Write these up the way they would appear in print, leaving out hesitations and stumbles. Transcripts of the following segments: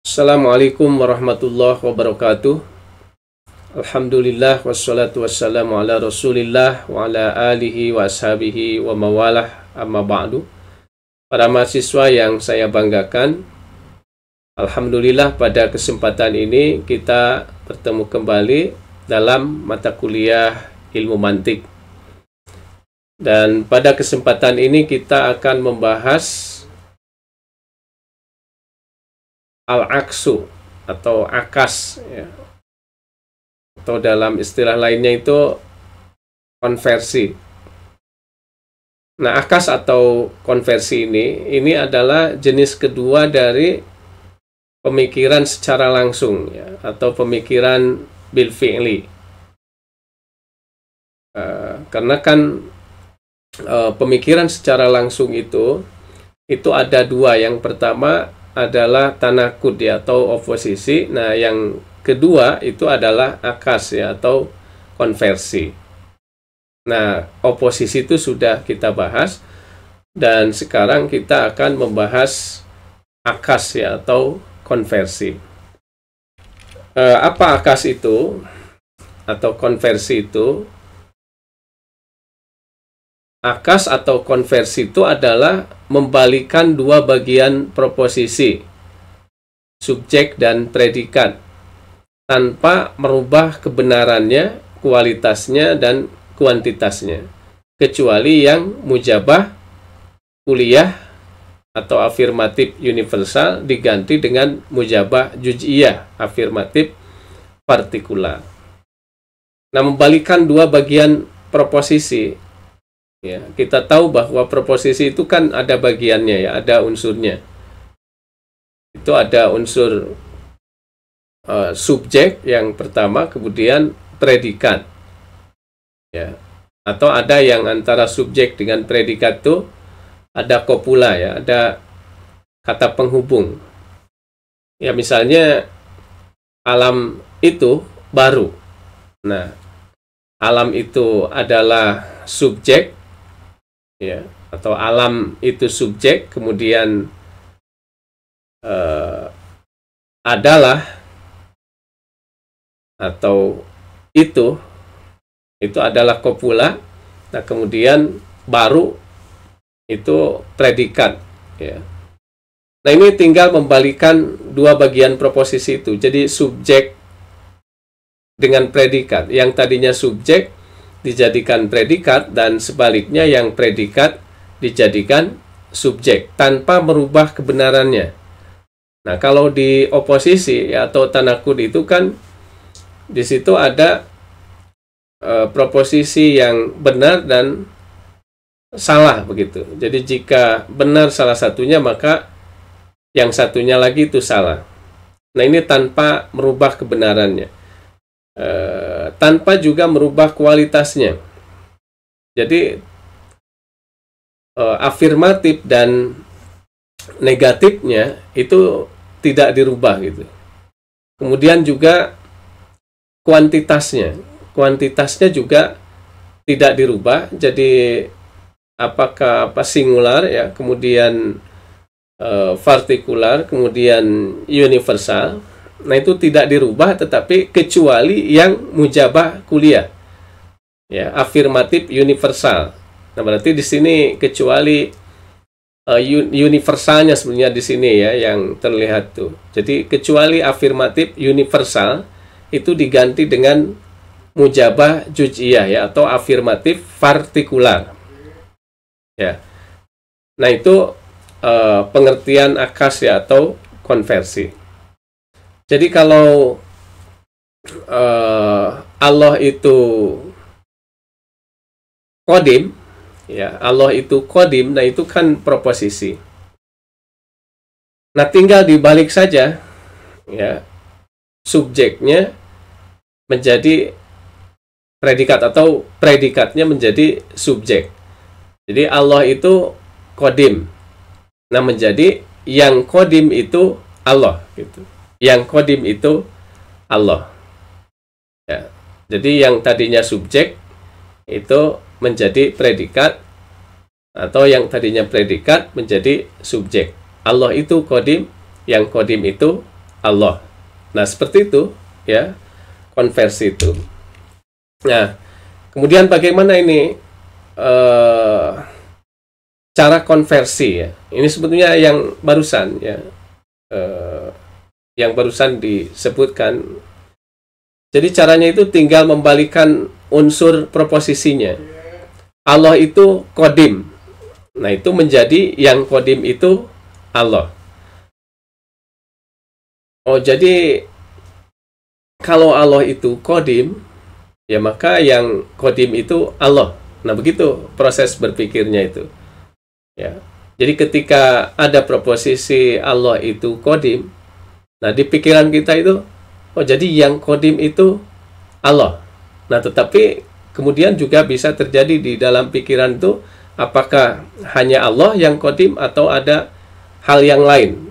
Assalamualaikum warahmatullahi wabarakatuh. Alhamdulillah wassalatu wassalamu ala Rasulillah wa ala alihi wa ashabihi wa mawalah, amma ba'du. Para mahasiswa yang saya banggakan, alhamdulillah pada kesempatan ini kita bertemu kembali dalam mata kuliah ilmu mantik. Dan pada kesempatan ini kita akan membahas al-aksu atau akas, ya. Atau dalam istilah lainnya itu konversi. Nah, akas atau konversi ini adalah jenis kedua dari pemikiran secara langsung, ya, atau pemikiran bil fi'li. Karena kan pemikiran secara langsung itu ada dua. Yang pertama adalah tanakud, ya, atau oposisi. Nah, yang kedua itu adalah akas, ya, atau konversi. Nah, oposisi itu sudah kita bahas, dan sekarang kita akan membahas akas, ya, atau konversi. Apa akas itu atau konversi itu? Akas atau konversi itu adalah membalikan dua bagian proposisi, subjek dan predikat, tanpa merubah kebenarannya, kualitasnya, dan kuantitasnya, kecuali yang mujabah kuliah atau afirmatif universal diganti dengan mujabah juz'iyah, afirmatif partikular. Nah, membalikan dua bagian proposisi, ya, kita tahu bahwa proposisi itu kan ada bagiannya, ya, ada unsurnya. Itu ada unsur subjek yang pertama, kemudian predikat, ya. Atau ada yang antara subjek dengan predikat itu ada kopula, ya, ada kata penghubung. Ya, misalnya alam itu baru. Nah, alam itu adalah subjek, ya, atau alam itu subjek, kemudian adalah atau itu adalah kopula. Nah, kemudian baru itu predikat, ya. Nah, ini tinggal membalikan dua bagian proposisi itu. Jadi subjek dengan predikat, yang tadinya subjek dijadikan predikat, dan sebaliknya yang predikat dijadikan subjek tanpa merubah kebenarannya. Nah, kalau di oposisi, ya, atau tanakud itu kan di situ ada proposisi yang benar dan salah, begitu. Jadi jika benar salah satunya, maka yang satunya lagi itu salah. Nah, ini tanpa merubah kebenarannya, tanpa juga merubah kualitasnya. Jadi afirmatif dan negatifnya itu tidak dirubah, gitu. Kemudian juga kuantitasnya juga tidak dirubah. Jadi apakah singular, ya, kemudian partikular, kemudian universal. Nah, itu tidak dirubah, tetapi kecuali yang mujabah kuliah, ya, afirmatif universal. Nah, berarti di sini kecuali universalnya sebenarnya di sini, ya, yang terlihat tuh. Jadi kecuali afirmatif universal itu diganti dengan mujabah juz'iyah, ya, atau afirmatif partikular, ya. Nah, itu pengertian akas, ya, atau konversi. Jadi kalau Allah itu qadim, ya, Allah itu qadim, nah itu kan proposisi. Nah, tinggal dibalik saja, ya, subjeknya menjadi predikat atau predikatnya menjadi subjek. Jadi Allah itu qadim. Nah, menjadi yang qadim itu Allah, gitu. Yang qadim itu Allah, ya. Jadi yang tadinya subjek itu menjadi predikat, atau yang tadinya predikat menjadi subjek. Allah itu qadim, yang qadim itu Allah. Nah, seperti itu ya, konversi itu. Nah, kemudian bagaimana ini cara konversi ya? Ini sebetulnya yang barusan ya, yang barusan disebutkan. Jadi caranya itu tinggal membalikan unsur proposisinya. Allah itu kodim. Nah, itu menjadi yang kodim itu Allah. Oh, jadi kalau Allah itu kodim, ya maka yang kodim itu Allah. Nah, begitu proses berpikirnya itu. Ya. Jadi ketika ada proposisi Allah itu kodim, nah di pikiran kita itu, oh jadi yang kodim itu Allah. Nah, tetapi kemudian juga bisa terjadi di dalam pikiran itu, apakah hanya Allah yang kodim atau ada hal yang lain.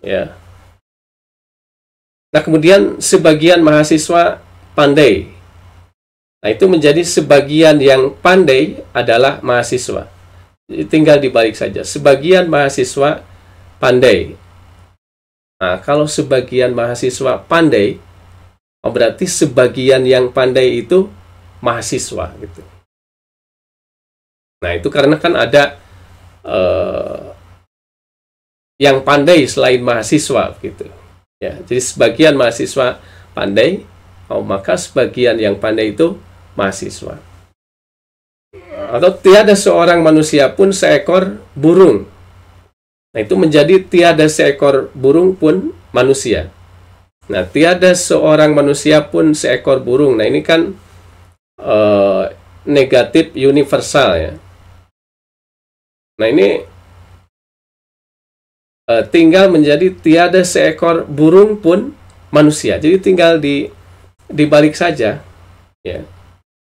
Ya. Nah, kemudian sebagian mahasiswa pandai. Nah, itu menjadi sebagian yang pandai adalah mahasiswa. Tinggal dibalik saja. Sebagian mahasiswa pandai. Nah, kalau sebagian mahasiswa pandai, berarti sebagian yang pandai itu mahasiswa gitu. Nah, itu karena kan ada yang pandai selain mahasiswa gitu. Ya, jadi sebagian mahasiswa pandai, maka sebagian yang pandai itu mahasiswa. Atau tiada seorang manusia pun seekor burung. Nah, itu menjadi tiada seekor burung pun manusia. Nah, tiada seorang manusia pun seekor burung. Nah, ini kan negatif universal ya. Nah, ini tinggal menjadi tiada seekor burung pun manusia. Jadi tinggal dibalik saja ya.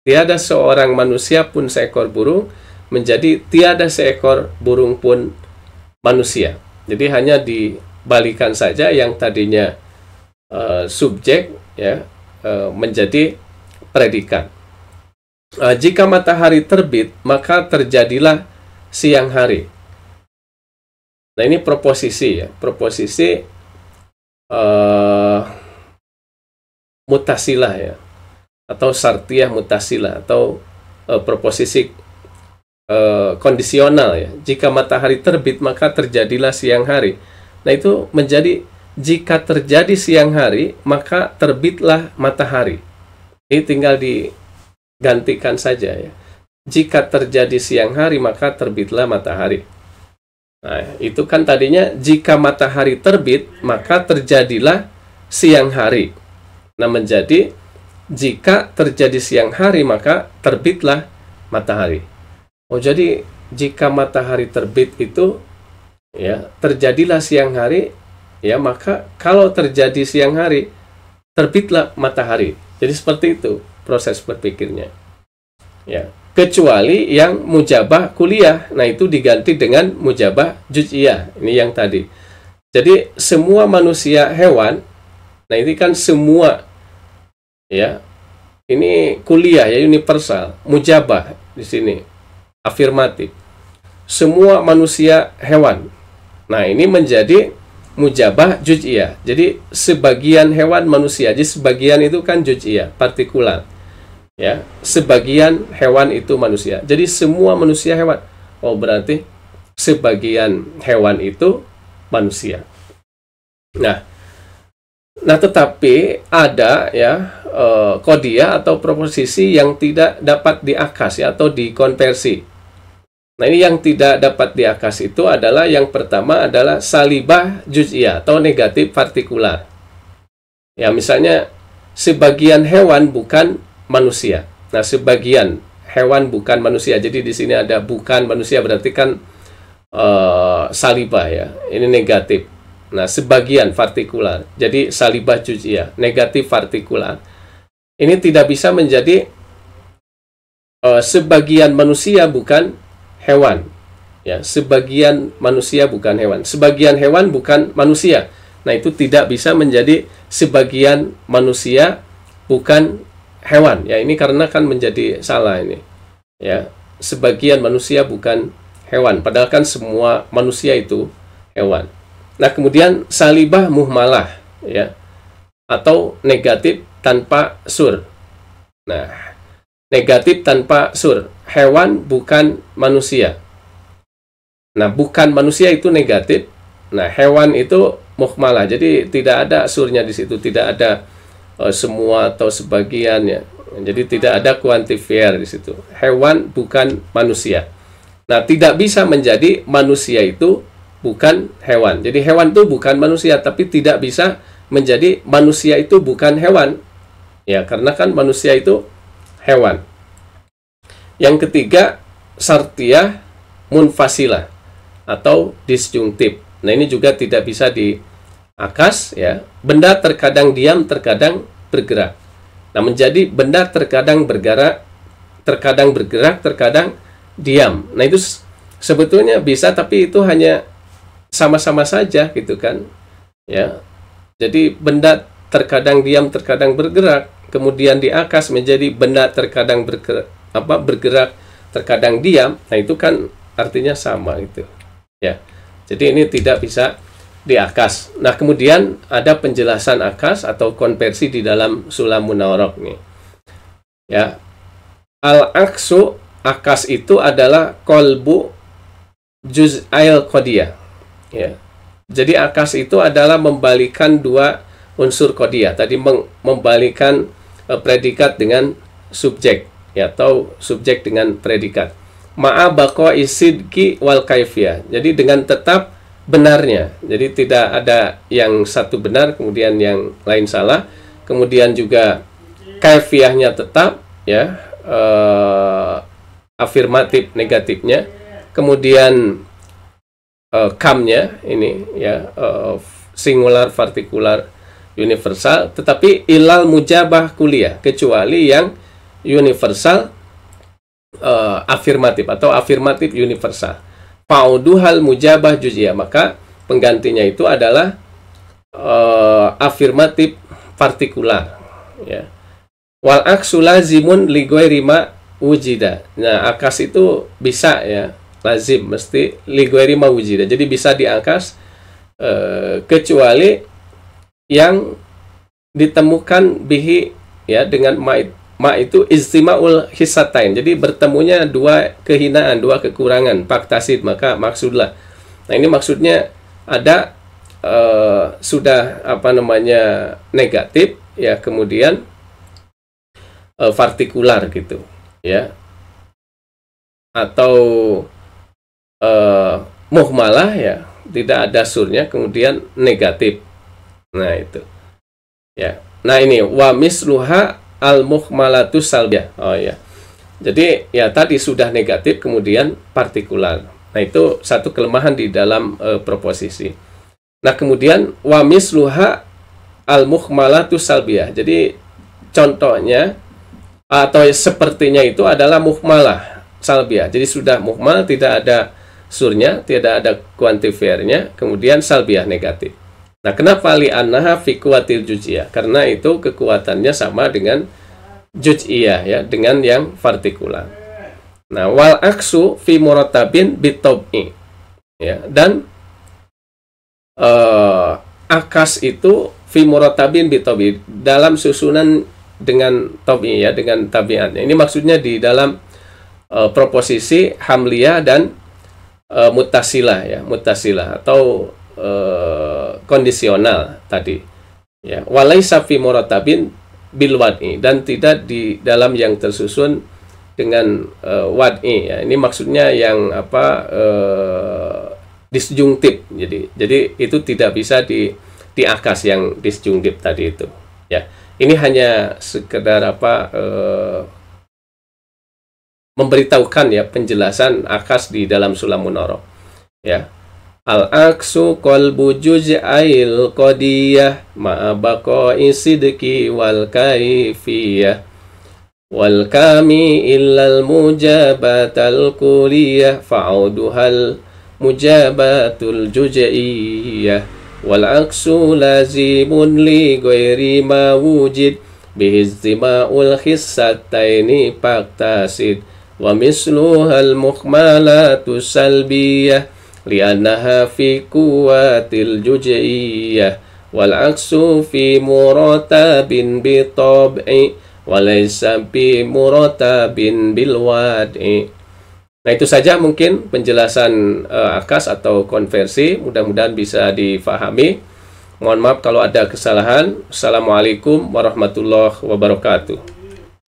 Tiada seorang manusia pun seekor burung menjadi tiada seekor burung pun manusia. Jadi hanya dibalikan saja, yang tadinya subjek ya menjadi predikat. Jika matahari terbit, maka terjadilah siang hari. Nah, ini proposisi ya, proposisi mutasilah ya, atau syartiyah mutasilah, atau proposisi kondisional ya. Jika matahari terbit, maka terjadilah siang hari. Nah, itu menjadi jika terjadi siang hari, maka terbitlah matahari. Ini tinggal digantikan saja ya. Jika terjadi siang hari, maka terbitlah matahari. Nah, itu kan tadinya jika matahari terbit, maka terjadilah siang hari. Nah, menjadi jika terjadi siang hari, maka terbitlah matahari. Oh, jadi jika matahari terbit itu ya, terjadilah siang hari, ya maka kalau terjadi siang hari, terbitlah matahari. Jadi seperti itu proses berpikirnya. Ya, kecuali yang mujabah kuliah. Nah, itu diganti dengan mujabah juz'iyah. Ini yang tadi. Jadi semua manusia, hewan, nah ini kan semua ya. Ini kuliah ya, universal, mujabah di sini, afirmatif. Semua manusia, hewan. Nah, ini menjadi mujabah juz'iyah. Jadi sebagian hewan manusia, jadi sebagian itu kan juz'iyah, partikular. Ya, sebagian hewan itu manusia. Jadi semua manusia hewan. Oh, berarti sebagian hewan itu manusia. Nah, tetapi ada ya qadiyah atau proposisi yang tidak dapat diakas ya, atau dikonversi. Nah, ini yang tidak dapat diakas itu adalah yang pertama adalah salibah juz'iyah atau negatif partikular. Ya, misalnya sebagian hewan bukan manusia. Nah, sebagian hewan bukan manusia. Jadi di sini ada bukan manusia, berarti kan salibah ya. Ini negatif. Nah, sebagian partikular. Jadi salibah juz'iyah, negatif partikular. Ini tidak bisa menjadi sebagian manusia bukan hewan. Ya, sebagian manusia bukan hewan. Sebagian hewan bukan manusia. Nah, itu tidak bisa menjadi sebagian manusia bukan hewan. Ya, ini karena kan menjadi salah ini. Ya, sebagian manusia bukan hewan, padahal kan semua manusia itu hewan. Nah, kemudian salibah muhmalah. ya, atau negatif tanpa sur. Nah, negatif tanpa sur, hewan bukan manusia. Nah, bukan manusia itu negatif. Nah, hewan itu muhmalah. Jadi tidak ada surnya di situ, tidak ada semua atau sebagiannya. Jadi tidak ada kuantifier di situ. Hewan bukan manusia. Nah, tidak bisa menjadi manusia itu bukan hewan. Jadi hewan itu bukan manusia, tapi tidak bisa menjadi manusia itu bukan hewan. Ya, karena kan manusia itu hewan. Yang ketiga, syartiyah munfasilah atau disjungtif. Nah, ini juga tidak bisa diakas, ya. Benda terkadang diam, terkadang bergerak. Nah, menjadi benda terkadang bergerak, terkadang diam. Nah, itu sebetulnya bisa, tapi itu hanya sama-sama saja gitu kan. Ya. Jadi benda terkadang diam, terkadang bergerak, kemudian diakas menjadi benda terkadang bergerak, terkadang diam. Nah, itu kan artinya sama itu. Ya. Jadi ini tidak bisa diakas. Nah, kemudian ada penjelasan akas atau konversi di dalam Sulamun Nawrok nih. Ya. Al-aksu, akas itu adalah kolbu juz'ail qadiyah. Ya. Jadi akas itu adalah membalikan dua unsur qadiyah. Tadi membalikan predikat dengan subjek, ya, atau subjek dengan predikat. Ma'a baqa'i sidqi wal kaifiyah. Jadi dengan tetap benarnya. Jadi tidak ada yang satu benar kemudian yang lain salah. Kemudian juga kaifiyahnya tetap, ya, afirmatif negatifnya. Kemudian kamnya ini, ya, singular, partikular, universal, tetapi ilal mujabah kuliah, kecuali yang universal afirmatif atau afirmatif universal. Fa'uduhal mujabah juz'iyah, maka penggantinya itu adalah afirmatif partikular, ya. Wal aksu lazimun li ghairi ma wujida. Nah, akas itu bisa, ya, lazim, mesti li ghairi ma wujida. Jadi bisa diakas kecuali yang ditemukan bihi, ya, dengan ma itu istima'ul hisatain. Jadi bertemunya dua kehinaan, dua kekurangan, faktasid, maka maksudlah. Nah, ini maksudnya ada sudah negatif, ya, kemudian partikular gitu, ya, atau muhmalah, ya, tidak ada surnya, kemudian negatif. Nah, itu, ya. Nah, ini wa misluha al muhmalatus salbiyah. Oh, ya. Jadi, ya, tadi sudah negatif kemudian partikular. Nah, itu satu kelemahan di dalam proposisi. Nah, kemudian wa misluha al muhmalatus salbiyah. Jadi contohnya atau sepertinya itu adalah muhmalah salbiyah. Jadi sudah muhmal, tidak ada surnya, tidak ada kuantifiernya, kemudian salbiyah negatif. Nah, kenapa li'annaha fi kuwatil juz'iyah? Karena itu kekuatannya sama dengan juz'iyah, ya, dengan yang partikular. Nah, wal aksu fi muratabin bitob'i, ya, dan akas itu fi muratabin bitob'i, dalam susunan dengan tob'i, ya, dengan tabiat. Ini maksudnya di dalam proposisi hamliyah dan mutasilah, ya, mutasilah atau kondisional tadi, ya. Walaisa fi muratabin bil wad'i, dan tidak di dalam yang tersusun dengan wad'i, ya. Ini maksudnya yang disjungtif. Jadi itu tidak bisa diakas yang disjungtif tadi itu, ya. Ini hanya sekedar memberitahukan, ya, penjelasan akas di dalam Sulamun Nawrok, ya. Al-aksu qalbu juz'ail qadiyah ma'a baqa'i sidqi wal kaifiyah wal kami illal mujabatal kuliyah fa'uduhal mujabatul juz'iyah wal aksu lazimun li ghairi ma wujid bihiztima'ul khissataini faktasid wa misluhal mukhmalatu salbiyah li'annaha fi kuwatil juz'iyah wal aksu fi muratabin bi tab'i wa laysa bi muratabin bil wad'i. Nah, itu saja mungkin penjelasan akas atau konversi, mudah-mudahan bisa difahami. Mohon maaf kalau ada kesalahan. Assalamualaikum warahmatullahi wabarakatuh.